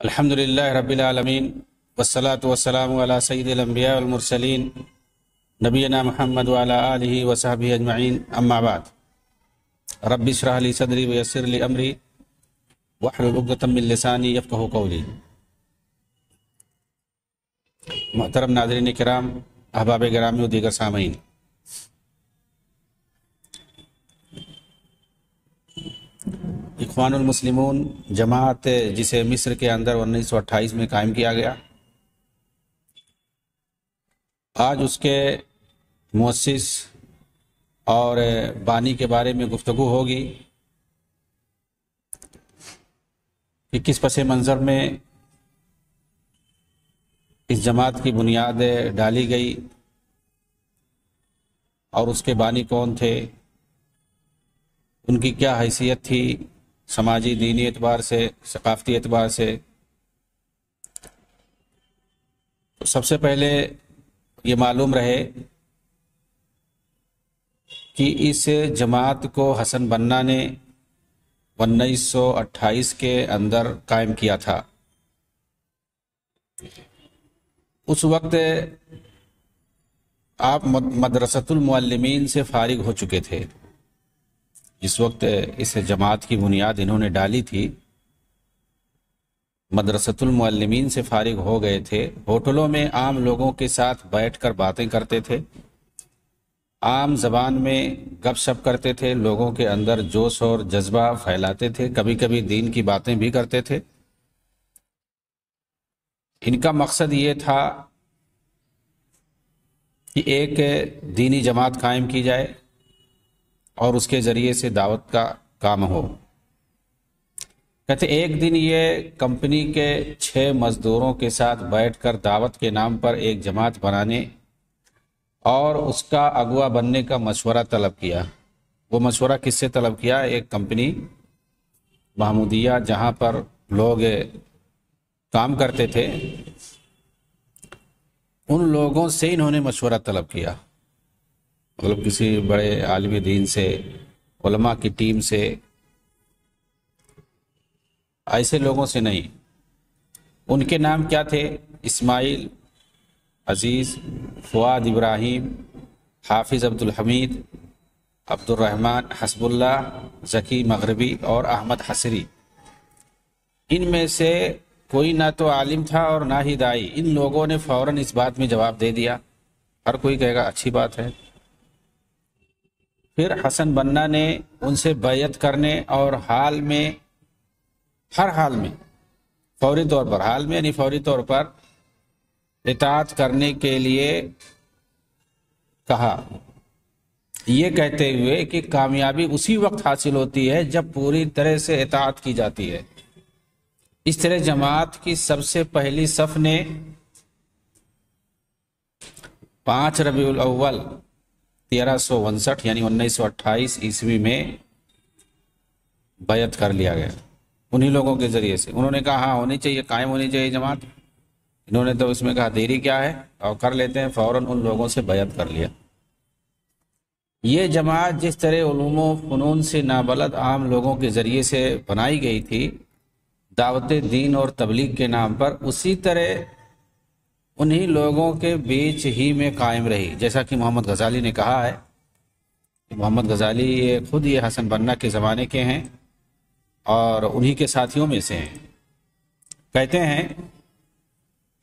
الحمدللہ رب العالمین والصلاة والسلام علی سید الانبیاء والمرسلین نبینا محمد وعلی آلہ وصحبہ اجمعین اما بعد رب اشرح لی صدری ویسر لی امری واحلل عقدۃ من لسانی یفقہوا قولی۔ محترم ناظرین کرام، احباب گرامی و دیگر سامعین، اخوان المسلمون جماعت جسے مصر کے اندر 1928 میں قائم کیا گیا، آج اس کے مؤسس اور بانی کے بارے میں گفتگو ہوگی کہ کس پس منظر میں اس جماعت کی بنیاد ڈالی گئی اور اس کے بانی کون تھے، ان کی کیا حیثیت تھی سماجی دینی اعتبار سے، ثقافتی اعتبار سے۔ تو سب سے پہلے یہ معلوم رہے کہ اس جماعت کو حسن بنا نے 1928 کے اندر قائم کیا تھا۔ اس وقت آپ مدرسۃ المعلمین سے فارغ ہو چکے تھے۔ جس وقت اس جماعت کی بنیاد انہوں نے ڈالی تھی، مدرسۃ المعلمین سے فارغ ہو گئے تھے۔ ہوٹلوں میں عام لوگوں کے ساتھ بیٹھ کر باتیں کرتے تھے، عام زبان میں گپ شپ کرتے تھے، لوگوں کے اندر جوش اور جذبہ پھیلاتے تھے، کبھی کبھی دین کی باتیں بھی کرتے تھے۔ ان کا مقصد یہ تھا کہ ایک دینی جماعت قائم کی جائے اور اس کے ذریعے سے دعوت کا کام ہو۔ کہتے ایک دن یہ کمپنی کے 6 مزدوروں کے ساتھ بیٹھ کر دعوت کے نام پر ایک جماعت بنانے اور اس کا اغوا بننے کا مشورہ طلب کیا۔ وہ مشورہ کس سے طلب کیا؟ ایک کمپنی محمودیہ جہاں پر لوگ کام کرتے تھے، ان لوگوں سے انہوں نے مشورہ طلب کیا، مطلب کسی بڑے عالم دین سے، علماء کی ٹیم سے، ایسے لوگوں سے نہیں۔ ان کے نام کیا تھے؟ اسماعیل، عزیز، فؤاد ابراہیم، حافظ عبد الحمید، عبد الرحمن، حسب اللہ، ذکی مغربی اور احمد حسری۔ ان میں سے کوئی نہ تو عالم تھا اور نہ ہی دائی۔ ان لوگوں نے فوراً اس بات میں جواب دے دیا۔ ہر کوئی کہے گا اچھی بات ہے۔ پھر حسن بنا نے ان سے بیعت کرنے اور ہر حال میں فوری طور پر، حال میں یعنی فوری طور پر اطاعت کرنے کے لیے کہا، یہ کہتے ہوئے کہ کامیابی اسی وقت حاصل ہوتی ہے جب پوری طرح سے اطاعت کی جاتی ہے۔ اس طرح جماعت کی سب سے پہلی صف نے 5 ربیع الاول 1359 یعنی 1928 عیسوی میں بیعت کر لیا گیا انہی لوگوں کے ذریعے سے۔ انہوں نے کہا ہاں ہونی چاہیے، قائم ہونی چاہیے جماعت۔ انہوں نے تو اس میں کہا دیری کیا ہے اور کر لیتے ہیں، فوراً ان لوگوں سے بیعت کر لیا۔ یہ جماعت جس طرح علوم و فنون سے نابلد عام لوگوں کے ذریعے سے بنائی گئی تھی دعوت دین اور تبلیغ کے نام پر، اسی طرح انہی لوگوں کے بیچ ہی میں قائم رہی۔ جیسا کہ محمد غزالی نے کہا ہے، محمد غزالی خود یہ حسن بنا کے زمانے کے ہیں اور انہی کے ساتھیوں میں سے ہیں۔ کہتے ہیں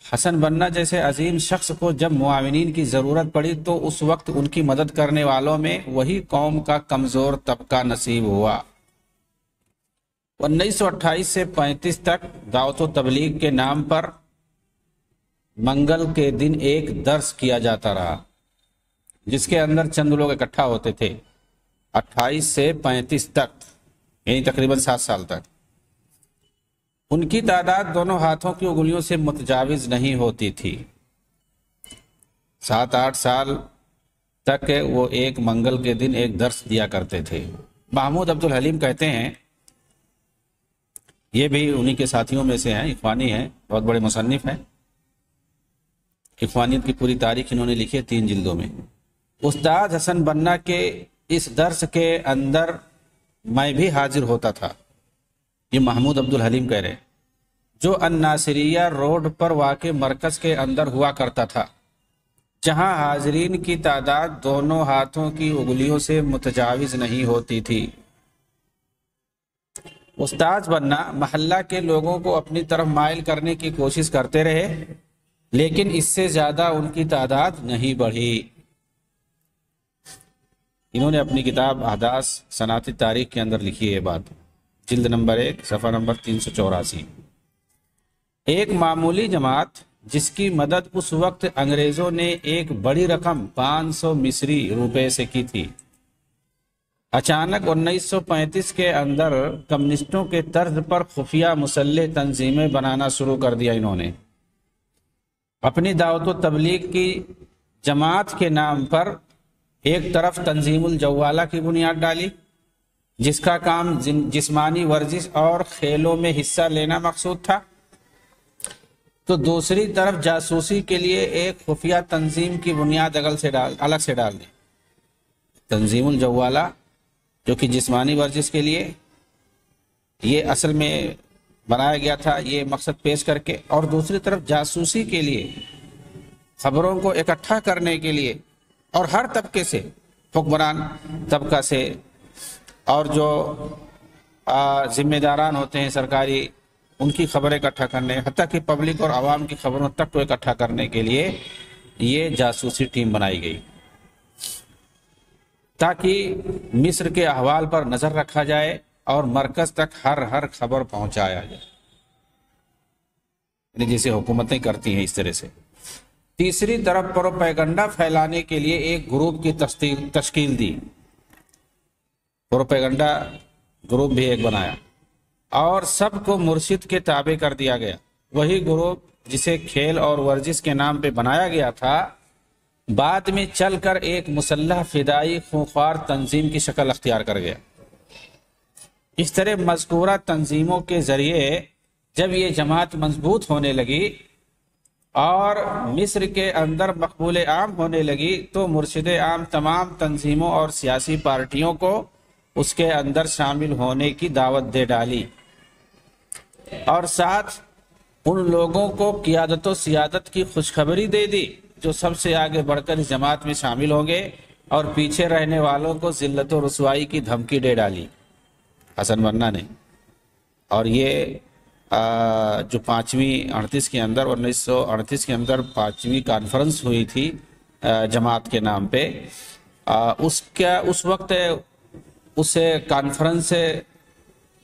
حسن بنا جیسے عظیم شخص کو جب معاونین کی ضرورت پڑی تو اس وقت ان کی مدد کرنے والوں میں وہی قوم کا کمزور طبقہ نصیب ہوا۔ 1928 سے 35 تک دعوت و تبلیغ کے نام پر منگل کے دن ایک درس کیا جاتا رہا جس کے اندر چند لوگ اکٹھا ہوتے تھے۔ 28 سے 35 تک یعنی تقریباً 7 سال تک ان کی تعداد دونوں ہاتھوں کی انگلیوں سے متجاوز نہیں ہوتی تھی۔ 7-8 سال تک وہ ایک منگل کے دن ایک درس دیا کرتے تھے۔ محمود عبد الحلیم کہتے ہیں، یہ بھی انہی کے ساتھیوں میں سے ہیں، اخوانی ہیں، بہت بڑے مصنف ہیں۔ اخوانیت کی پوری تاریخ انہوں نے لکھی ہے 3 جلدوں میں۔ استاد حسن بنا کے اس درس کے اندر میں بھی حاضر ہوتا تھا۔ یہ محمود عبد الحلیم کہہ رہے ہیں۔ جو الناصریہ روڈ پر واقع مرکز کے اندر ہوا کرتا تھا، جہاں حاضرین کی تعداد دونوں ہاتھوں کی انگلیوں سے متجاوز نہیں ہوتی تھی۔ استاذ بننا محلہ کے لوگوں کو اپنی طرف مائل کرنے کی کوشش کرتے رہے، لیکن اس سے زیادہ ان کی تعداد نہیں بڑھی۔ انہوں نے اپنی کتاب احداث صنعتی تاریخ کے اندر لکھی ہے یہ بات، جلد نمبر 1 صفحہ نمبر 384۔ ایک معمولی جماعت جس کی مدد اس وقت انگریزوں نے ایک بڑی رقم 500 مصری روپے سے کی تھی، اچانک 1935 کے اندر کمیونسٹوں کے طرز پر خفیہ مسلح تنظیمیں بنانا شروع کر دیا۔ انہوں نے اپنی دعوت و تبلیغ کی جماعت کے نام پر ایک طرف تنظیم الجوالہ کی بنیاد ڈالی، جس کا کام جسمانی ورزش اور کھیلوں میں حصہ لینا مقصود تھا، تو دوسری طرف جاسوسی کے لیے ایک خفیہ تنظیم کی بنیاد الگ سے ڈال دی۔ تنظیم الجوالہ جو کہ جسمانی ورزش کے لیے یہ اصل میں بنایا گیا تھا، یہ مقصد پیش کر کے، اور دوسری طرف جاسوسی کے لیے، خبروں کو اکٹھا کرنے کے لیے، اور ہر طبقے سے، حکمران طبقہ سے اور جو ذمہ داران ہوتے ہیں سرکاری، ان کی خبریں اکٹھا کرنے، حتیٰ کہ پبلک اور عوام کی خبروں تک کو اکٹھا کرنے کے لیے یہ جاسوسی ٹیم بنائی گئی، تاکہ مصر کے احوال پر نظر رکھا جائے اور مرکز تک ہر خبر پہنچایا جائے، یعنی جیسے حکومتیں کرتی ہیں اس طرح سے۔ تیسری طرف پروپیگنڈا پھیلانے کے لیے ایک گروپ کی تشکیل دی، پروپیگنڈا گروپ بھی ایک بنایا، اور سب کو مرشد کے تابع کر دیا گیا۔ وہی گروپ جسے کھیل اور ورزش کے نام پہ بنایا گیا تھا، بعد میں چل کر ایک مسلح فدائی خونخوار تنظیم کی شکل اختیار کر گیا۔ اس طرح مذکورہ تنظیموں کے ذریعے جب یہ جماعت مضبوط ہونے لگی اور مصر کے اندر مقبول عام ہونے لگی، تو مرشد عام تمام تنظیموں اور سیاسی پارٹیوں کو اس کے اندر شامل ہونے کی دعوت دے ڈالی، اور ساتھ ان لوگوں کو قیادت و سیادت کی خوشخبری دے دی جو سب سے آگے بڑھ کر اس جماعت میں شامل ہوں گے، اور پیچھے رہنے والوں کو ذلت و رسوائی کی دھمکی دے ڈالی حسن بننا نے۔ اور یہ جو 5ویں کے اندر 1938 کے اندر 5ویں کانفرنس ہوئی تھی جماعت کے نام پہ، اس وقت اس کانفرنس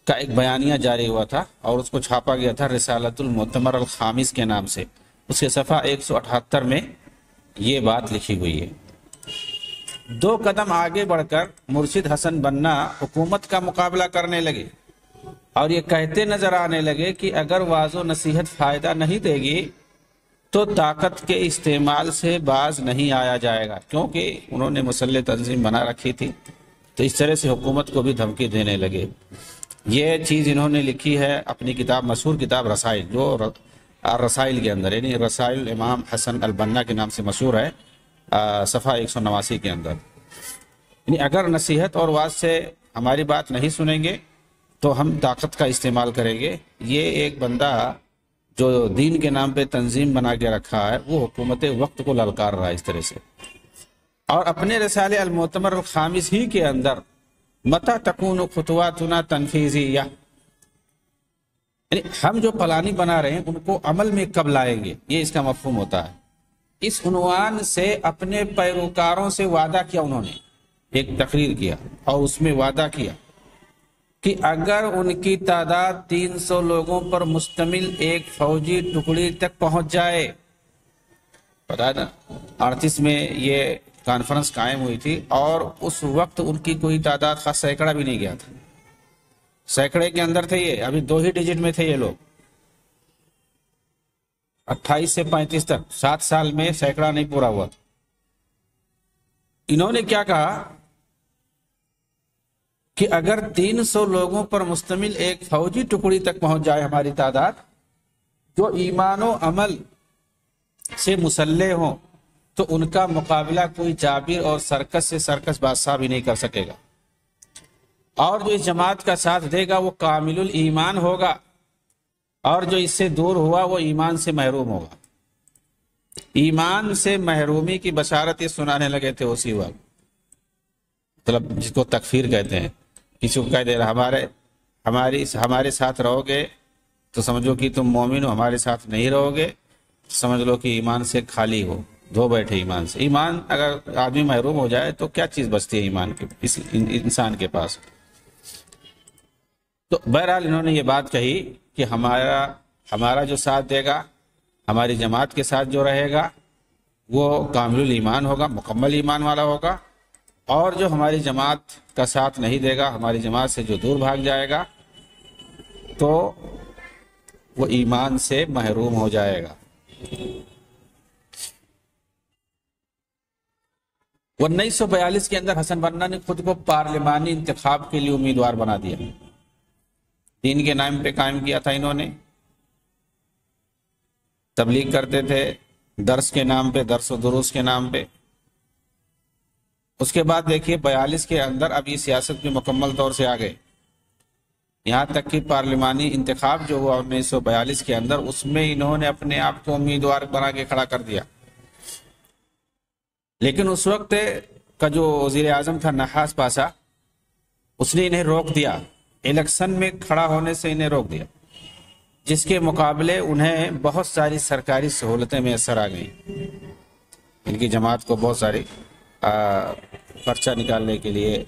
کا ایک بیانیہ جاری ہوا تھا، اور اس کو چھاپا گیا تھا رسالۃ المؤتمر الخامس کے نام سے۔ اس کے صفحہ 178 میں یہ بات لکھی ہوئی ہے۔ 2 قدم آگے بڑھ کر مرشد حسن بننا حکومت کا مقابلہ کرنے لگے، اور یہ کہتے نظر آنے لگے کہ اگر واعظ و نصیحت فائدہ نہیں دے گی تو طاقت کے استعمال سے باز نہیں آیا جائے گا، کیونکہ انہوں نے مسلح تنظیم بنا رکھی تھی، تو اس طرح سے حکومت کو بھی دھمکی دینے لگے۔ یہ چیز انہوں نے لکھی ہے اپنی کتاب، مشہور کتاب رسائل، جو رسائل کے اندر، یعنی رسائل امام حسن البنا کے نام سے مشہور ہے، صفحہ 189 کے اندر۔ یعنی اگر نصیحت اور واعظ سے ہماری بات نہیں سنیں گے تو ہم طاقت کا استعمال کریں گے۔ یہ ایک بندہ جو دین کے نام پہ تنظیم بنا کے رکھا ہے، وہ حکومت وقت کو للکار رہا ہے اس طرح سے، اور اپنے رسالے المؤتمر الخامس ہی کے اندر متى تکون خطواتنا تنفیذیہ، یعنی ہم جو پلانی بنا رہے ہیں ان کو عمل میں کب لائیں گے، یہ اس کا مفہوم ہوتا ہے۔ اس عنوان سے اپنے پیروکاروں سے وعدہ کیا، انہوں نے ایک تقریر کیا اور اس میں وعدہ کیا کہ اگر ان کی تعداد 300 لوگوں پر مشتمل ایک فوجی ٹکڑی تک پہنچ جائے، پتا ہے نا 38 میں یہ کانفرنس قائم ہوئی تھی، اور اس وقت ان کی کوئی تعداد خاص سینکڑا بھی نہیں گیا تھا، سینکڑے کے اندر تھے، یہ ابھی 2 ہی ڈیجٹ میں تھے یہ لوگ، 28 سے 35 تک 7 سال میں سینکڑا نہیں پورا ہوا تھا۔ انہوں نے کیا کہا کہ اگر 300 لوگوں پر مشتمل ایک فوجی ٹکڑی تک پہنچ جائے ہماری تعداد، جو ایمان و عمل سے مسلح ہوں، تو ان کا مقابلہ کوئی جابر اور سرکس سے سرکس بادشاہ بھی نہیں کر سکے گا، اور جو اس جماعت کا ساتھ دے گا وہ کامل الایمان ہوگا، اور جو اس سے دور ہوا وہ ایمان سے محروم ہوگا۔ ایمان سے محرومی کی بشارت یہ سنانے لگے تھے اسی وقت، مطلب جس کو تکفیر کہتے ہیں، کسی کو کہہ دے رہا ہمارے ساتھ رہو گے تو سمجھو کہ تم مومن ہو، ہمارے ساتھ نہیں رہو گے سمجھ لو کہ ایمان سے خالی ہو، دھو بیٹھے ایمان سے۔ ایمان اگر آدمی محروم ہو جائے تو کیا چیز بچتی ہے ایمان کے انسان کے پاس؟ تو بہرحال انہوں نے یہ بات کہی کہ ہمارا جو ساتھ دے گا، ہماری جماعت کے ساتھ جو رہے گا وہ کامل ایمان ہوگا، مکمل ایمان والا ہوگا، اور جو ہماری جماعت کا ساتھ نہیں دے گا، ہماری جماعت سے جو دور بھاگ جائے گا تو وہ ایمان سے محروم ہو جائے گا۔ 1942 کے اندر حسن بنا نے خود کو پارلیمانی انتخاب کے لیے امیدوار بنا دیا۔ دین کے نام پہ قائم کیا تھا انہوں نے، تبلیغ کرتے تھے درس کے نام پہ، درس و دروس کے نام پہ۔ اس کے بعد دیکھیے 42 کے اندر اب یہ سیاست میں مکمل طور سے آ گئے، یہاں تک کہ پارلیمانی انتخاب جو ہوا 1942 کے اندر، اس میں انہوں نے اپنے آپ کو امیدوار بنا کے کھڑا کر دیا۔ لیکن اس وقت کا جو وزیر اعظم تھا نحاس پاشا، اس نے انہیں روک دیا، الیکشن میں کھڑا ہونے سے انہیں روک دیا، جس کے مقابلے انہیں بہت ساری سرکاری سہولتیں میسر آ گئیں۔ ان کی جماعت کو بہت ساری پرچہ نکالنے کے لیے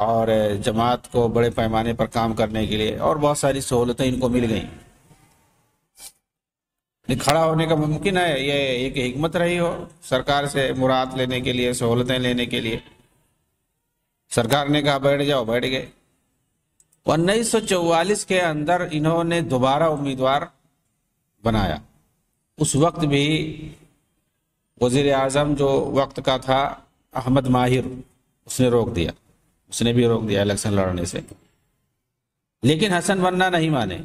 اور جماعت کو بڑے پیمانے پر کام کرنے کے لیے اور بہت ساری سہولتیں ان کو مل گئیں۔ کھڑا ہونے کا ممکن ہے یہ ایک حکمت رہی ہو سرکار سے مراد لینے کے لیے، سہولتیں لینے کے لیے، سرکار نے کہا بیٹھ جاؤ، بیٹھ گئے۔ 1944 کے اندر انہوں نے دوبارہ امیدوار بنایا۔ اس وقت بھی وزیر اعظم جو وقت کا تھا احمد ماہر، اس نے روک دیا، اس نے بھی روک دیا الیکشن لڑنے سے۔ لیکن حسن بنا نہیں مانے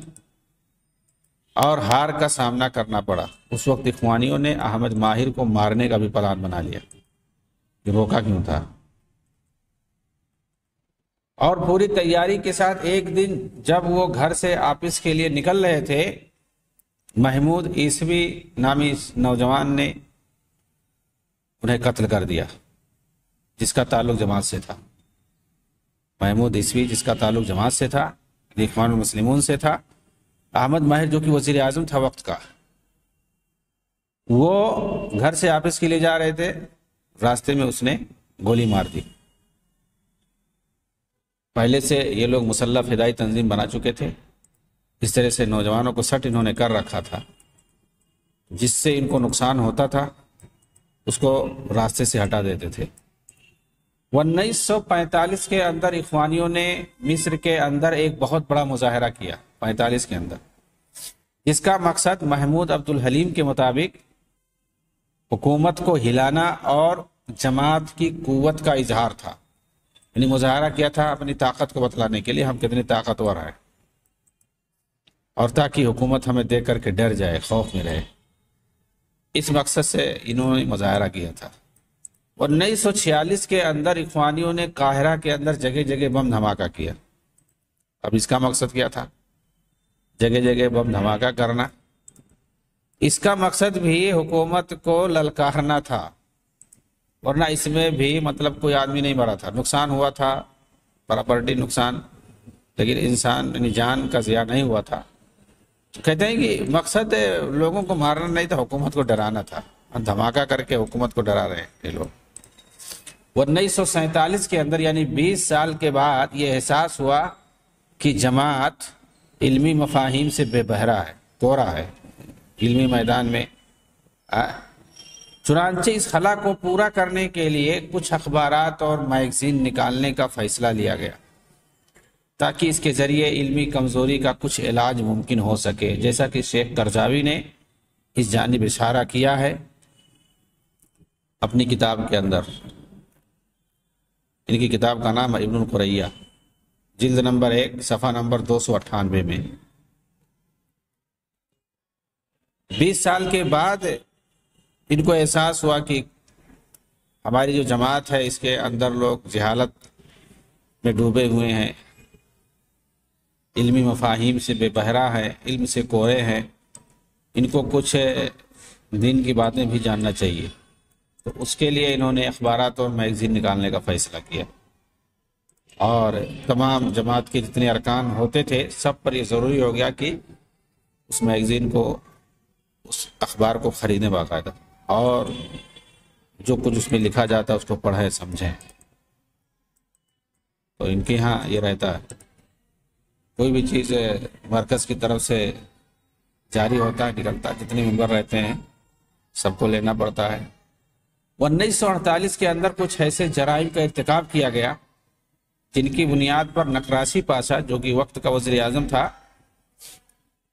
اور ہار کا سامنا کرنا پڑا۔ اس وقت اخوانیوں نے احمد ماہر کو مارنے کا بھی پلان بنا لیا، یہ روکا کیوں تھا؟ اور پوری تیاری کے ساتھ ایک دن جب وہ گھر سے آفس کے لیے نکل رہے تھے، محمود عیسوی نامی نوجوان نے انہیں قتل کر دیا، جس کا تعلق جماعت سے تھا۔ محمود عیسوی جس کا تعلق جماعت سے تھا، اخوان المسلمون سے تھا۔ احمد ماہر جو کہ وزیر اعظم تھا وقت کا، وہ گھر سے آفس کے لیے جا رہے تھے، راستے میں اس نے گولی مار دی۔ پہلے سے یہ لوگ مسلح فدائی تنظیم بنا چکے تھے، اس طرح سے نوجوانوں کو سٹ انہوں نے کر رکھا تھا، جس سے ان کو نقصان ہوتا تھا اس کو راستے سے ہٹا دیتے تھے۔ 1945 کے اندر اخوانیوں نے مصر کے اندر ایک بہت بڑا مظاہرہ کیا، 45 کے اندر، جس کا مقصد محمود عبد الحلیم کے مطابق حکومت کو ہلانا اور جماعت کی قوت کا اظہار تھا۔ یعنی مظاہرہ کیا تھا اپنی طاقت کو بتلانے کے لیے، ہم کتنے طاقتور ہیں، اور تاکہ حکومت ہمیں دیکھ کر کے ڈر جائے، خوف میں رہے۔ اس مقصد سے انہوں نے مظاہرہ کیا تھا۔ 1946 کے اندر اخوانیوں نے قاہرہ کے اندر جگہ جگہ بم دھماکہ کیا۔ اب اس کا مقصد کیا تھا؟ جگہ جگہ بم دھماکہ کرنا۔ اس کا مقصد بھی حکومت کو للکارنا تھا، ورنہ اس میں بھی مطلب کوئی آدمی نہیں مرا تھا، نقصان ہوا تھا، پراپرٹی نقصان، لیکن انسان یعنی جان کا ضیاع نہیں ہوا تھا۔ کہتے ہیں کہ مقصد لوگوں کو مارنا نہیں تھا، حکومت کو ڈرانا تھا، دھماکہ کر کے حکومت کو ڈرا رہے ہیں یہ لوگ۔ 1947 کے اندر یعنی 20 سال کے بعد یہ احساس ہوا کہ جماعت علمی مفاہیم سے بے بہرا ہے، کوڑا ہے علمی میدان میں۔ چنانچہ اس خلا کو پورا کرنے کے لیے کچھ اخبارات اور میگزین نکالنے کا فیصلہ لیا گیا، تاکہ اس کے ذریعے علمی کمزوری کا کچھ علاج ممکن ہو سکے، جیسا کہ شیخ قرضاوی نے اس جانب اشارہ کیا ہے اپنی کتاب کے اندر۔ ان کی کتاب کا نام ہے ابن القریہ، جلد نمبر 1 صفحہ نمبر 298 میں۔ 20 سال کے بعد ان کو احساس ہوا کہ ہماری جو جماعت ہے اس کے اندر لوگ جہالت میں ڈوبے ہوئے ہیں، علمی مفاہیم سے بے بہرا ہیں، علم سے کورے ہیں، ان کو کچھ دین کی باتیں بھی جاننا چاہیے۔ تو اس کے لیے انہوں نے اخبارات اور میگزین نکالنے کا فیصلہ کیا، اور تمام جماعت کے جتنے ارکان ہوتے تھے سب پر یہ ضروری ہو گیا کہ اس میگزین کو، اس اخبار کو خریدیں باقاعدہ، اور جو کچھ اس میں لکھا جاتا ہے اس کو پڑھیں سمجھیں۔ تو ان کے ہاں یہ رہتا ہے، کوئی بھی چیز مرکز کی طرف سے جاری ہوتا ہے، نکلتا ہے، جتنے ممبر رہتے ہیں سب کو لینا پڑتا ہے۔ 1948 کے اندر کچھ ایسے جرائم کا ارتکاب کیا گیا جن کی بنیاد پر نقراسی پاشا، جو کہ وقت کا وزیر اعظم تھا،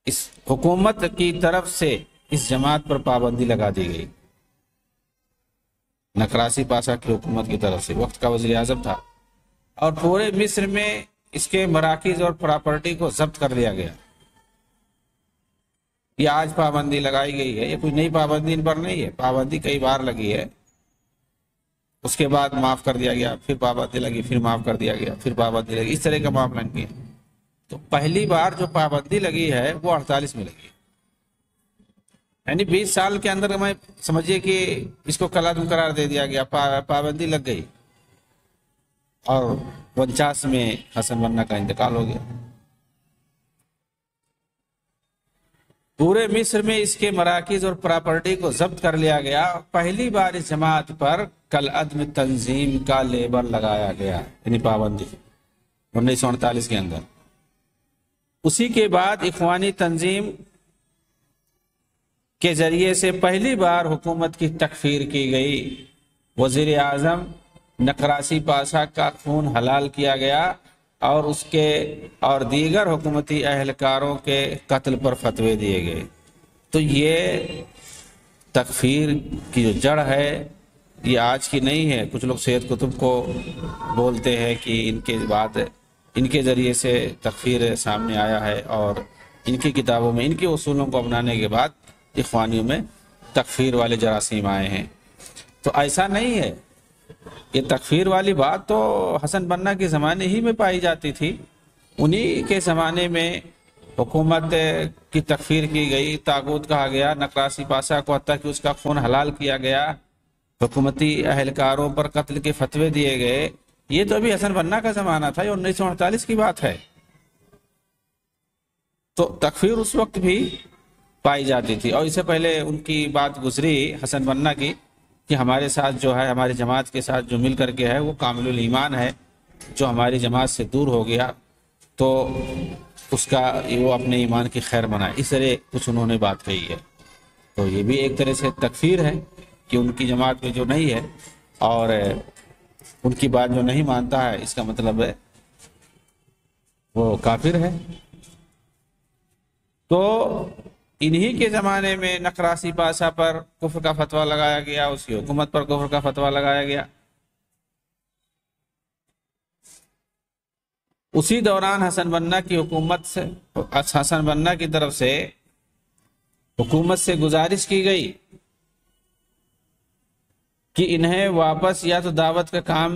اس حکومت کی طرف سے اس جماعت پر پابندی لگا دی گئی۔ نقراسی پاشا کی حکومت کی طرف سے، وقت کا وزیر اعظم تھا، اور پورے مصر میں اس کے مراکز اور پراپرٹی کو ضبط کر لیا گیا۔ یہ آج پابندی لگائی گئی ہے، یہ کوئی نئی پابندی ان پر نہیں ہے، پابندی کئی بار لگی ہے، اس کے بعد معاف کر دیا گیا، پھر پابندی لگی، پھر معاف کر دیا گیا، پھر پابندی لگی، اس طرح کا معاملہ نہیں ہے۔ تو پہلی بار جو پابندی لگی ہے وہ 48 میں لگی، یعنی 20 سال کے اندر میں سمجھیے کہ اس کو کالعدم قرار دے دیا گیا، پابندی لگ گئی، اور 49 میں حسن بنہ کا انتقال ہو گیا۔ پورے مصر میں اس کے مراکز اور پراپرٹی کو ضبط کر لیا گیا، اور پہلی بار اس جماعت پر کالعدم تنظیم کا لیبل لگایا گیا، یعنی پابندی 1948 کے اندر۔ اسی کے بعد اخوانی تنظیم کے ذریعے سے پہلی بار حکومت کی تکفیر کی گئی، وزیر اعظم نقراسی پاشا کا خون حلال کیا گیا، اور اس کے اور دیگر حکومتی اہلکاروں کے قتل پر فتوے دیے گئے۔ تو یہ تکفیر کی جو جڑ ہے یہ آج کی نہیں ہے۔ کچھ لوگ سید قطب کو بولتے ہیں کہ ان کے بعد ان کے ذریعے سے تکفیر سامنے آیا ہے، اور ان کی کتابوں میں ان کے اصولوں کو اپنانے کے بعد اخوانیوں میں تکفیر والے جراثیم آئے ہیں۔ تو ایسا نہیں ہے، یہ تکفیر والی بات تو حسن بنہ کے زمانے ہی میں پائی جاتی تھی، انہی کے زمانے میں حکومت کی تکفیر کی گئی، طاغوت کہا گیا نقراسی پاشا کو، حتیٰ کہ اس کا خون حلال کیا گیا، حکومتی اہلکاروں پر قتل کے فتوے دیے گئے۔ یہ تو ابھی حسن بنہ کا زمانہ تھا، یہ 1948 کی بات ہے۔ تو تکفیر اس وقت بھی پائی جاتی تھی، اور اس سے پہلے ان کی بات گزری حسن بنہ کی کہ ہمارے ساتھ جو ہے، ہماری جماعت کے ساتھ جو مل کر کے ہے وہ کامل الایمان ہے، جو ہماری جماعت سے دور ہو گیا تو اس کا وہ اپنے ایمان کی خیر منائے، اس طرح کچھ انہوں نے بات کہی ہے۔ تو یہ بھی ایک طرح سے تکفیر ہے کہ ان کی جماعت میں جو نہیں ہے اور ان کی بات جو نہیں مانتا ہے، اس کا مطلب ہے وہ کافر ہے۔ تو انہی کے زمانے میں نقراسی پاشا پر کفر کا فتویٰ لگایا گیا، اس کی حکومت پر کفر کا فتویٰ لگایا گیا۔ اسی دوران حسن بنہ کی حکومت سے، حسن بنہ کی طرف سے حکومت سے گزارش کی گئی کہ انہیں واپس یا تو دعوت کا کام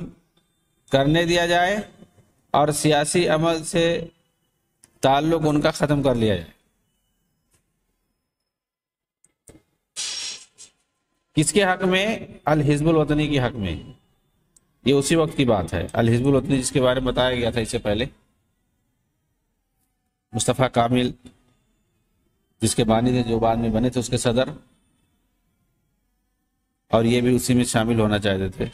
کرنے دیا جائے اور سیاسی عمل سے تعلق ان کا ختم کر لیا جائے۔ کس کے حق میں؟ الحزب الوطنی کے حق میں۔ یہ اسی وقت کی بات ہے، الحزب الوطنی جس کے بارے میں بتایا گیا تھا اس سے پہلے، مصطفیٰ کامل جس کے بانی تھے، جو بعد میں بنے تھے اس کے صدر، اور یہ بھی اسی میں شامل ہونا چاہتے تھے،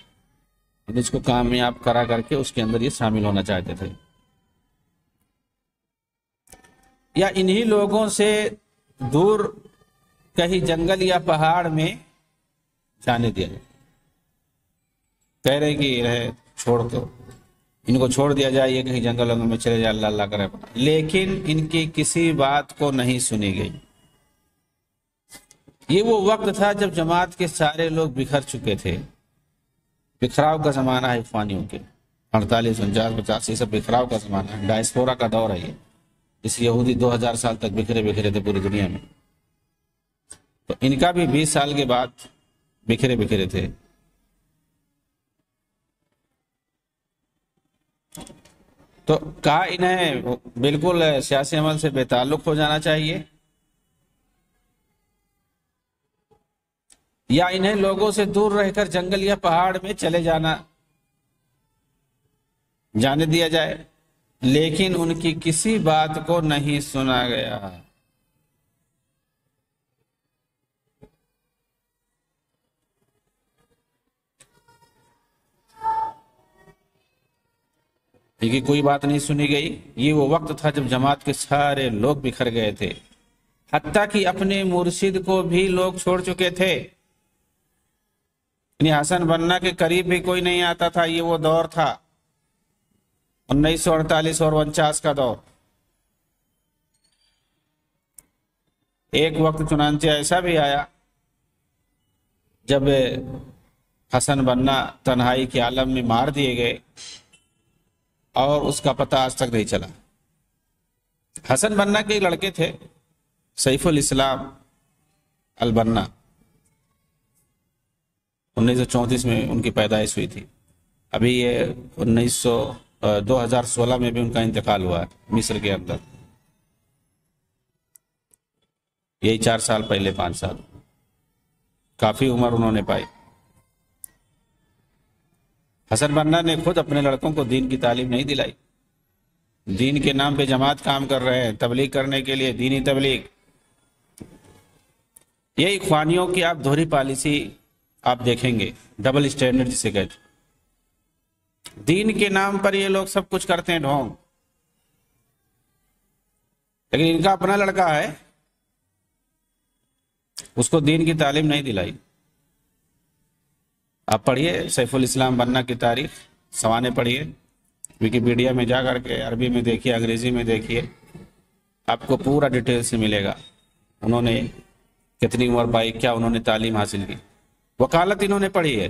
اس کو کامیاب کرا کر کے اس کے اندر یہ شامل ہونا چاہتے تھے۔ یا انہی لوگوں سے دور کہیں جنگل یا پہاڑ میں جانے دیا جائے، کہہ رہے کہ رہے چھوڑ دو، ان کو چھوڑ دیا جائے، یہ کہیں جنگلوں میں چلے جائے، اللہ اللہ کرے، لیکن ان کی کسی بات کو نہیں سنی گئی۔ یہ وہ وقت تھا جب جماعت کے سارے لوگ بکھر چکے تھے، بکھراؤ کا زمانہ ہے اخوانیوں کے، 48 49 50 یہ سب بکھراؤ کا زمانہ ہے، ڈائسپورا کا دور ہے یہ، اس یہودی 2000 سال تک بکھرے تھے پوری دنیا میں، تو ان کا بھی 20 سال کے بعد بکھرے تھے۔ تو کہا انہیں بالکل سیاسی عمل سے بے تعلق ہو جانا چاہیے، یا انہیں لوگوں سے دور رہ کر جنگل یا پہاڑ میں چلے جانے دیا جائے، لیکن ان کی کسی بات کو نہیں سنا گیا۔ ان کی کوئی بات نہیں سنی گئی۔ یہ وہ وقت تھا جب جماعت کے سارے لوگ بکھر گئے تھے، حتیٰ کہ اپنے مرشد کو بھی لوگ چھوڑ چکے تھے۔ یعنی حسن بننا کے قریب بھی کوئی نہیں آتا تھا۔ یہ وہ دور تھا 1948 اور 49 کا دور۔ ایک وقت چنانچہ ایسا بھی آیا جب حسن بننا تنہائی کے عالم میں مار دیے گئے اور اس کا پتہ آج تک نہیں چلا۔ حسن بننا کے لڑکے تھے سیف الاسلام البنا، 1934 میں ان کی پیدائش ہوئی تھی۔ ابھی یہ 2016 میں بھی ان کا انتقال ہوا ہے مصر کے اندر، یہی 4 سال پہلے، 5 سال، کافی عمر انہوں نے پائی۔ حسن بننا نے خود اپنے لڑکوں کو دین کی تعلیم نہیں دلائی۔ دین کے نام پہ جماعت کام کر رہے ہیں، تبلیغ کرنے کے لیے دینی تبلیغ۔ یہ اخوانیوں کی آپ دوہری پالیسی آپ دیکھیں گے، ڈبل اسٹینڈرڈ جسے کہتے ہیں۔ دین کے نام پر یہ لوگ سب کچھ کرتے ہیں ڈھونگ، لیکن ان کا اپنا لڑکا ہے، اس کو دین کی تعلیم نہیں دلائی۔ آپ پڑھیے سیف الاسلام بننا کی تاریخ، سوانح پڑھیے، ویکیپیڈیا میں جا کر کے عربی میں دیکھیے، انگریزی میں دیکھیے، آپ کو پورا ڈیٹیل سے ملے گا انہوں نے کتنی عمر پائی، کیا انہوں نے تعلیم حاصل کی۔ وکالت انہوں نے پڑھی ہے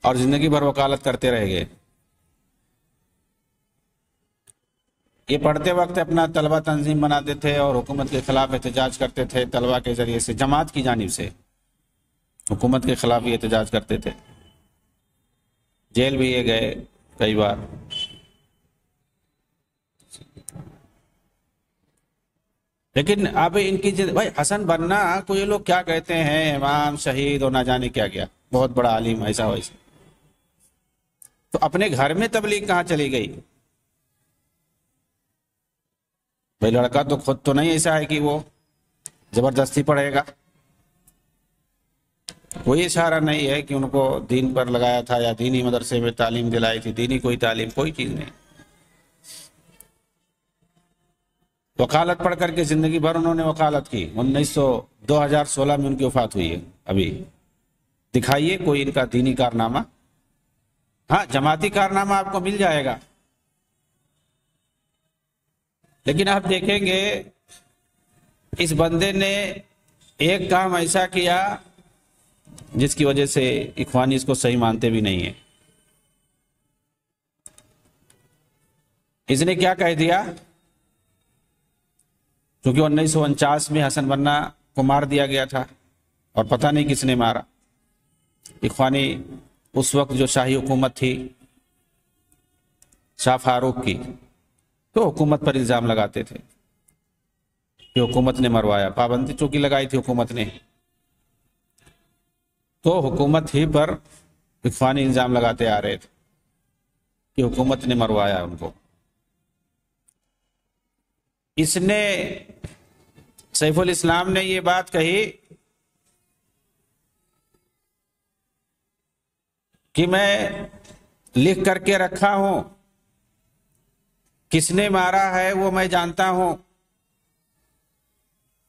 اور زندگی بھر وکالت کرتے رہ گئے۔ یہ پڑھتے وقت اپنا طلبہ تنظیم بناتے تھے اور حکومت کے خلاف احتجاج کرتے تھے، طلبہ کے ذریعے سے، جماعت کی جانب سے حکومت کے خلاف یہ احتجاج کرتے تھے۔ جیل بھی یہ گئے کئی بار۔ لیکن اب ان کی بھائی حسن بننا کو یہ لوگ کیا کہتے ہیں، امام، شہید اور نہ جانے کیا کیا، بہت بڑا عالم، ایسا ویسا، تو اپنے گھر میں تبلیغ کہاں چلی گئی؟ بھائی لڑکا تو خود تو نہیں ایسا ہے کہ وہ زبردستی پڑھے گا، کوئی اشارہ نہیں ہے کہ ان کو دین پر لگایا تھا یا دینی مدرسے میں تعلیم دلائی تھی، دینی کوئی تعلیم، کوئی چیز نہیں۔ وکالت پڑھ کر کے زندگی بھر انہوں نے وکالت کی۔ 2016 میں ان کی وفات ہوئی ہے۔ ابھی دکھائیے کوئی ان کا دینی کارنامہ۔ ہاں جماعتی کارنامہ آپ کو مل جائے گا، لیکن آپ دیکھیں گے اس بندے نے ایک کام ایسا کیا جس کی وجہ سے اخوانی اس کو صحیح مانتے بھی نہیں ہیں۔ اس نے کیا کہہ دیا؟ کیونکہ 1949 میں حسن بننا کو مار دیا گیا تھا اور پتہ نہیں کس نے مارا۔ اخوانی اس وقت جو شاہی حکومت تھی شاہ فاروق کی، تو حکومت پر الزام لگاتے تھے کہ حکومت نے مروایا، پابندی چونکہ لگائی تھی حکومت نے، تو حکومت ہی پر اخوانی الزام لگاتے آ رہے تھے کہ حکومت نے مروایا ان کو۔ اس نے سیف الاسلام نے یہ بات کہی کہ میں لکھ کر کے رکھا ہوں، کس نے مارا ہے وہ میں جانتا ہوں۔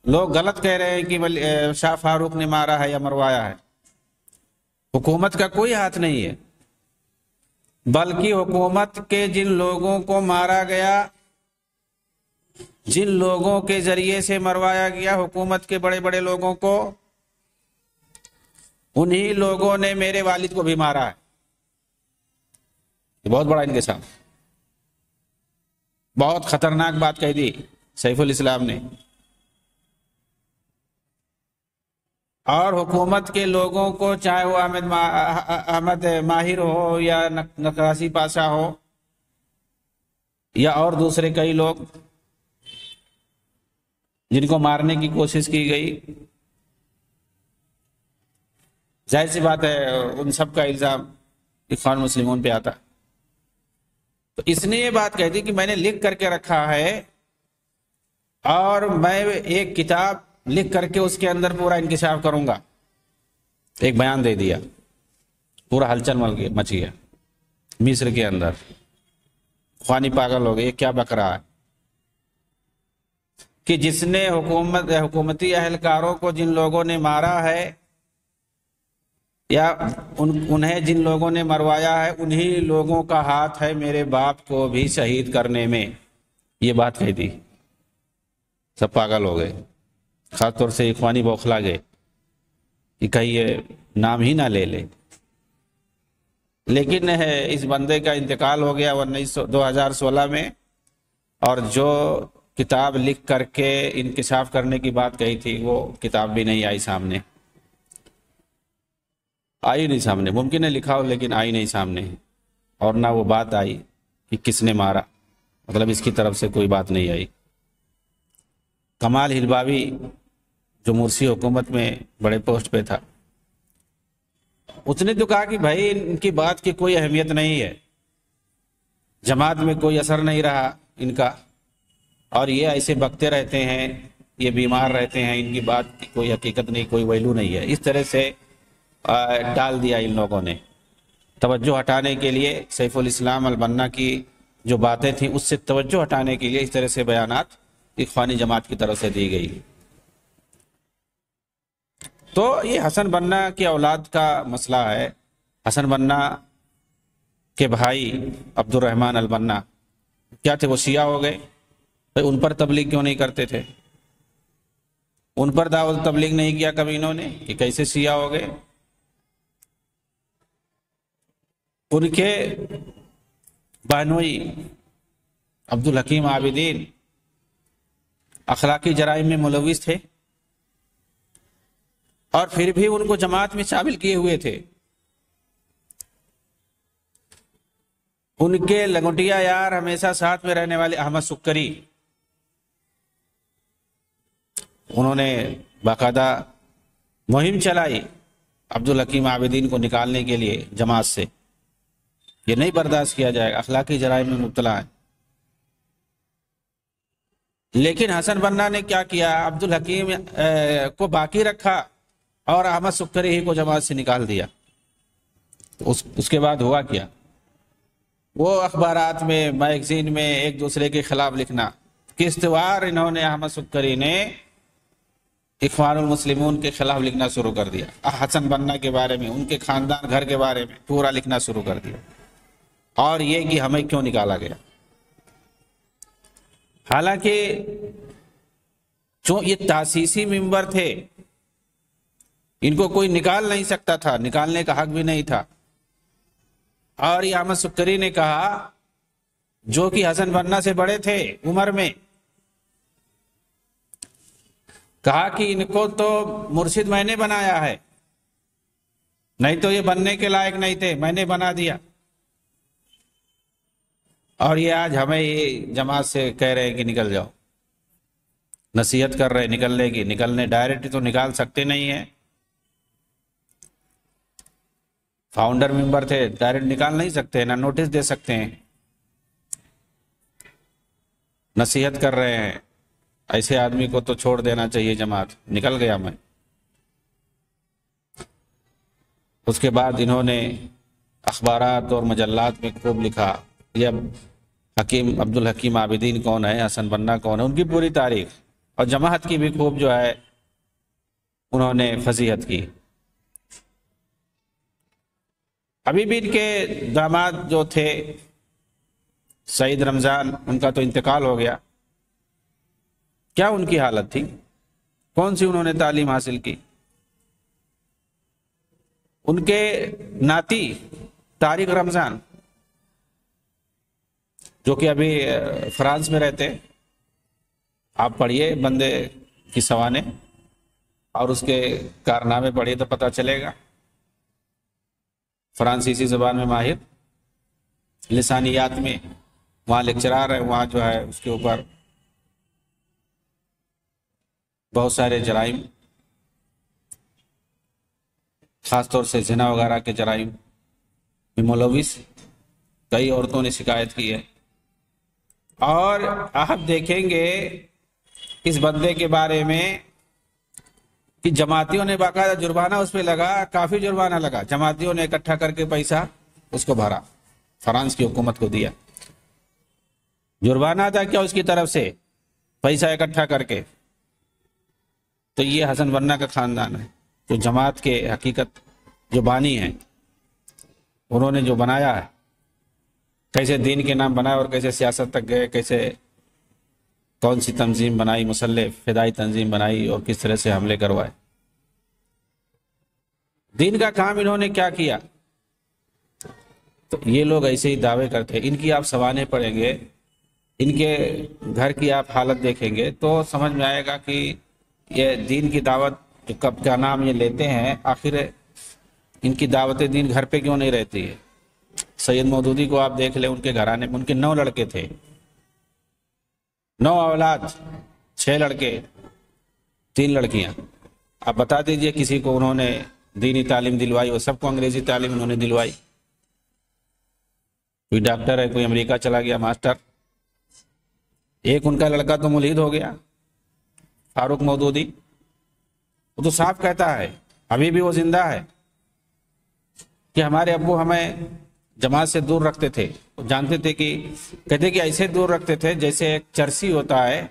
لوگ غلط کہہ رہے ہیں کہ شاہ فاروق نے مارا ہے یا مروایا ہے، حکومت کا کوئی ہاتھ نہیں ہے، بلکہ حکومت کے جن لوگوں کو مارا گیا، جن لوگوں کے ذریعے سے مروایا گیا، حکومت کے بڑے بڑے لوگوں کو، انہی لوگوں نے میرے والد کو بھی مارا ہے۔ یہ بہت بڑا ان کے ساتھ بہت خطرناک بات کہہ دی سیف الاسلام نے۔ اور حکومت کے لوگوں کو، چاہے وہ احمد ماہر ہو یا نقاسی پاشا ہو یا اور دوسرے کئی لوگ جن کو مارنے کی کوشش کی گئی، ظاہر سی بات ہے ان سب کا الزام اخوان مسلمون پہ آتا۔ تو اس نے یہ بات کہہ دی کہ میں نے لکھ کر کے رکھا ہے اور میں ایک کتاب لکھ کر کے اس کے اندر پورا انکشاف کروں گا۔ ایک بیان دے دیا، پورا ہلچل مچ گیا مصر کے اندر، اخوانی پاگل ہو گئے، یہ کیا بک رہا ہے کہ جس نے حکومتی اہلکاروں کو جن لوگوں نے مارا ہے یا انہیں جن لوگوں نے مروایا ہے، انہی لوگوں کا ہاتھ ہے میرے باپ کو بھی شہید کرنے میں۔ یہ بات کہہ دی، سب پاگل ہو گئے، خاص طور سے اخوانی بوکھلا گئے کہ کہیں یہ نام ہی نہ لے لے۔ لیکن اس بندے کا انتقال ہو گیا 2016 میں، اور جو کتاب لکھ کر کے انکشاف کرنے کی بات کہی تھی وہ کتاب بھی نہیں آئی سامنے، آئی نہیں سامنے۔ ممکن ہے لکھا ہو لیکن آئی نہیں سامنے، اور نہ وہ بات آئی کہ کس نے مارا، مطلب اس کی طرف سے کوئی بات نہیں آئی۔ کمال ہلباوی جو مرسی حکومت میں بڑے پوسٹ پہ تھا، اس نے تو کہا کہ بھائی ان کی بات کی کوئی اہمیت نہیں ہے، جماعت میں کوئی اثر نہیں رہا ان کا، اور یہ ایسے بکتے رہتے ہیں، یہ بیمار رہتے ہیں، ان کی بات کی کوئی حقیقت نہیں، کوئی ویلو نہیں ہے۔ اس طرح سے ڈال دیا ان لوگوں نے، توجہ ہٹانے کے لیے سیف الاسلام البنا کی جو باتیں تھیں اس سے توجہ ہٹانے کے لیے اس طرح سے بیانات اخوانی جماعت کی طرف سے دی گئی۔ تو یہ حسن بنا کی اولاد کا مسئلہ ہے۔ حسن بنا کے بھائی عبد الرحمن البنا کیا تھے؟ وہ شیعہ ہو گئے۔ ان پر تبلیغ کیوں نہیں کرتے تھے؟ ان پر دعوت تبلیغ نہیں کیا کبھی انہوں نے کہ کیسے شیعہ ہو گئے؟ ان کے بہنوئی عبدالحکیم عابدین اخلاقی جرائم میں ملوث تھے، اور پھر بھی ان کو جماعت میں شامل کیے ہوئے تھے۔ ان کے لنگوٹیا یار ہمیشہ ساتھ میں رہنے والے احمد سکری، انہوں نے باقاعدہ مہم چلائی عبدالحکیم عابدین کو نکالنے کے لیے جماعت سے۔ یہ نہیں برداشت کیا جائے گا، اخلاقی جرائم میں مبتلا ہے۔ لیکن حسن بنا نے کیا کیا؟ عبدالحکیم کو باقی رکھا اور احمد سکری ہی کو جماعت سے نکال دیا۔ اس کے بعد ہوا کیا؟ وہ اخبارات میں، میگزین میں ایک دوسرے کے خلاف لکھنا، قسط وار انہوں نے، احمد سکری نے اخوان المسلمون کے خلاف لکھنا شروع کر دیا، حسن بنا کے بارے میں، ان کے خاندان گھر کے بارے میں پورا لکھنا شروع کر دیا، اور یہ کہ ہمیں کیوں نکالا گیا۔ حالانکہ جو یہ تاسیسی ممبر تھے، ان کو کوئی نکال نہیں سکتا تھا، نکالنے کا حق بھی نہیں تھا۔ اور یہ احمد سکری نے کہا، جو کہ حسن بنا سے بڑے تھے عمر میں، کہا کہ ان کو تو مرشد میں نے بنایا ہے، نہیں تو یہ بننے کے لائق نہیں تھے، میں نے بنا دیا۔ اور یہ آج ہمیں یہ جماعت سے کہہ رہے ہیں کہ نکل جاؤ، نصیحت کر رہے نکلنے کی، نکلنے ڈائریکٹ تو نکال سکتے نہیں ہیں، فاؤنڈر ممبر تھے، ڈائریکٹ نکال نہیں سکتے، نہ نوٹس دے سکتے ہیں، نصیحت کر رہے ہیں ایسے آدمی کو تو چھوڑ دینا چاہیے جماعت۔ نکل گیا میں۔ اس کے بعد انہوں نے اخبارات اور مجلات میں خوب لکھا، یہ عبدالحکیم عابدین کون ہے، حسن بنا کون ہے، ان کی پوری تاریخ، اور جماعت کی بھی خوب جو ہے انہوں نے فضیحت کی۔ ابھی بھی ان کے داماد جو تھے سعید رمضان، ان کا تو انتقال ہو گیا، کیا ان کی حالت تھی؟ کون سی انہوں نے تعلیم حاصل کی؟ ان کے ناتی طارق رمضان، جو کہ ابھی فرانس میں رہتے، آپ پڑھیے بندے کی سوانے، اور اس کے کارنامے پڑھیے تو پتہ چلے گا۔ فرانسیسی زبان میں ماہر، لسانیات میں وہاں لیکچرار ہے، وہاں جو ہے اس کے اوپر بہت سارے جرائم، خاص طور سے زنا وغیرہ کے جرائم میں ملوث کئی عورتوں نے شکایت کی ہے۔ اور آپ دیکھیں گے اس بندے کے بارے میں کہ جماعتیوں نے باقاعدہ جرمانہ اس پہ لگا، کافی جرمانہ لگا، جماعتیوں نے اکٹھا کر کے پیسہ اس کو بھرا، فرانس کی حکومت کو دیا، جرمانہ تھا کیا اس کی طرف سے، پیسہ اکٹھا کر کے۔ تو یہ حسن بنا کا خاندان ہے، جو جماعت کے حقیقت جو بانی ہیں، انہوں نے جو بنایا ہے، کیسے دین کے نام بنایا اور کیسے سیاست تک گئے، کیسے کون سی تنظیم بنائی، مسلح فدائی تنظیم بنائی اور کس طرح سے حملے کروائے۔ دین کا کام انہوں نے کیا کیا؟ تو یہ لوگ ایسے ہی دعوے کرتے ہیں۔ ان کی آپ سوانح پڑھیں گے، ان کے گھر کی آپ حالت دیکھیں گے تو سمجھ میں آئے گا کہ یہ دین کی دعوت جو کب کا نام یہ لیتے ہیں، آخر ان کی دعوت دین گھر پہ کیوں نہیں رہتی ہے؟ سید مودودی کو آپ دیکھ لیں، ان کے گھرانے میں ان کے 9 لڑکے تھے، 9 اولاد، 6 لڑکے 3 لڑکیاں۔ آپ بتا دیجئے کسی کو انہوں نے دینی تعلیم دلوائی، وہ سب کو انگریزی تعلیم انہوں نے دلوائی۔ کوئی ڈاکٹر ہے، کوئی امریکہ چلا گیا ماسٹر، ایک ان کا لڑکا تو ملحد ہو گیا، فاروق مودودی، وہ تو صاف کہتا ہے، ابھی بھی وہ زندہ ہے، کہ ہمارے ابو ہمیں جماعت سے دور رکھتے تھے، جانتے تھے کہ کہتے کہ ایسے دور رکھتے تھے جیسے ایک چرسی ہوتا ہے،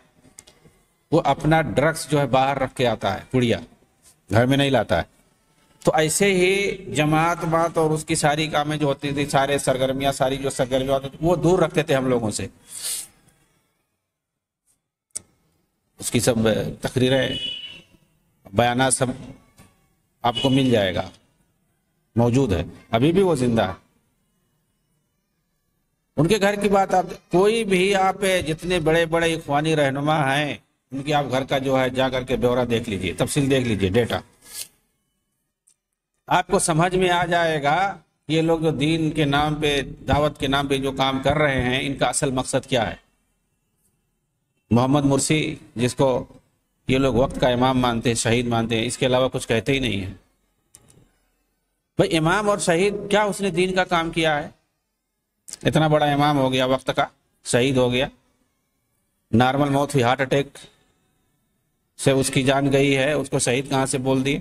وہ اپنا ڈرگس جو ہے باہر رکھ کے آتا ہے، پڑیا گھر میں نہیں لاتا ہے۔ تو ایسے ہی جماعت بات اور اس کی ساری کامیں جو ہوتی تھی، سارے سرگرمیاں، ساری جو سرگرمیاں ہوتی تھی، وہ دور رکھتے تھے ہم لوگوں سے۔ اس کی سب تقریریں، بیانات سب آپ کو مل جائے گا، موجود ہے، ابھی بھی وہ زندہ ہے۔ ان کے گھر کی بات آپ کوئی بھی، آپ جتنے بڑے بڑے اخوانی رہنما ہیں، ان کی آپ گھر کا جو ہے جا کر کے بیورا دیکھ لیجئے، تفصیل دیکھ لیجئے، ڈیٹا آپ کو سمجھ میں آ جائے گا۔ یہ لوگ جو دین کے نام پہ، دعوت کے نام پہ جو کام کر رہے ہیں، ان کا اصل مقصد کیا ہے۔ محمد مرسی، جس کو یہ لوگ وقت کا امام مانتے ہیں، شہید مانتے ہیں، اس کے علاوہ کچھ کہتے ہی نہیں ہیں۔ بھئی امام اور شہید، کیا اس نے دین کا کام کیا ہے؟ اتنا بڑا امام ہو گیا، وقت کا شہید ہو گیا، نارمل موت ہوئی، ہارٹ اٹیک سے اس کی جان گئی ہے، اس کو شہید کہاں سے بول دیے؟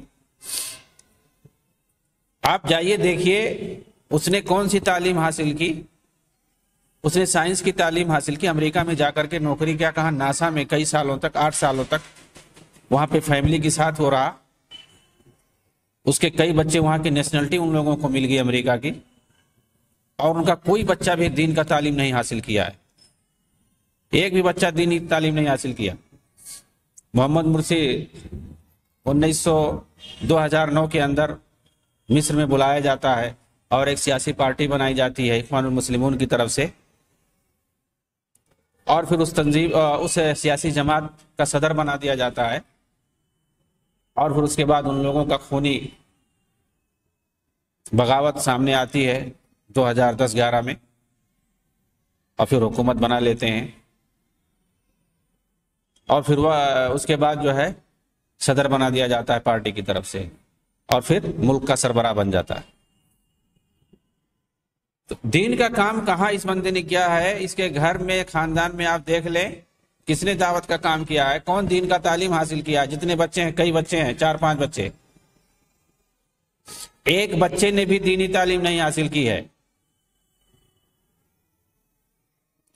آپ جائیے دیکھیے اس نے کون سی تعلیم حاصل کی۔ اس نے سائنس کی تعلیم حاصل کی، امریکہ میں جا کر کے نوکری کیا، کہا ناسا میں کئی سالوں تک، 8 سالوں تک وہاں پہ فیملی کے ساتھ ہو رہا۔ اس کے کئی بچے، وہاں کی نیشنلٹی ان لوگوں کو مل گئی امریکہ کی، اور ان کا کوئی بچہ بھی دین کا تعلیم نہیں حاصل کیا ہے، ایک بھی بچہ دینی تعلیم نہیں حاصل کیا۔ محمد مرسی 2009 کے اندر مصر میں بلایا جاتا ہے اور ایک سیاسی پارٹی بنائی جاتی ہے اخوان المسلمون کی طرف سے، اور پھر اس سیاسی جماعت کا صدر بنا دیا جاتا ہے، اور پھر اس کے بعد ان لوگوں کا خونی بغاوت سامنے آتی ہے 2010-11 میں، اور پھر حکومت بنا لیتے ہیں، اور پھر وہ اس کے بعد جو ہے صدر بنا دیا جاتا ہے پارٹی کی طرف سے، اور پھر ملک کا سربراہ بن جاتا ہے۔ تو دین کا کام کہاں اس بندے نے کیا ہے؟ اس کے گھر میں، خاندان میں آپ دیکھ لیں کس نے دعوت کا کام کیا ہے، کون دین کا تعلیم حاصل کیا ہے۔ جتنے بچے ہیں، کئی بچے ہیں، 4-5 بچے، ایک بچے نے بھی دینی تعلیم نہیں حاصل کی ہے،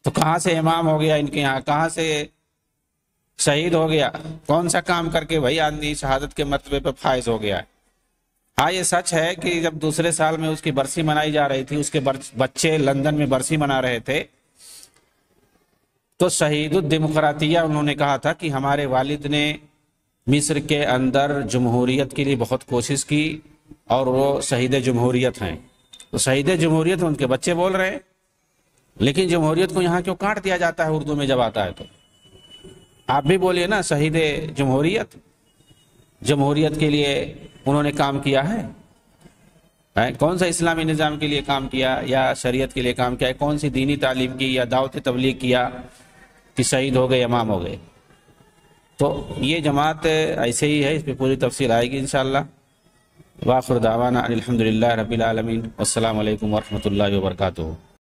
تو کہاں سے امام ہو گیا ان کے یہاں، کہاں سے شہید ہو گیا؟ کون سا کام کر کے بھائی آدمی شہادت کے مرتبے پہ فائز ہو گیا ہے؟ ہاں یہ سچ ہے کہ جب دوسرے سال میں اس کی برسی منائی جا رہی تھی، اس کے بچے لندن میں برسی منا رہے تھے، تو شہید الدیمقراطیہ انہوں نے کہا تھا کہ ہمارے والد نے مصر کے اندر جمہوریت کے لیے بہت کوشش کی اور وہ شہید جمہوریت ہیں۔ تو شہید جمہوریت ان کے بچے بول رہے ہیں، لیکن جمہوریت کو یہاں کیوں کاٹ دیا جاتا ہے اردو میں جب آتا ہے؟ تو آپ بھی بولیے نا، شہید جمہوریت، جمہوریت کے لیے انہوں نے کام کیا ہے؟ کون سا اسلامی نظام کے لیے کام کیا یا شریعت کے لیے کام کیا ہے؟ کون سی دینی تعلیم کی یا دعوت تبلیغ کیا کہ شہید ہو گئے، امام ہو گئے؟ تو یہ جماعت ایسے ہی ہے، اس پہ پوری تفصیل آئے گی انشاءاللہ۔ وآخر دعوانا الحمدللہ رب العالمین، والسلام علیکم ورحمۃ اللہ وبرکاتہ۔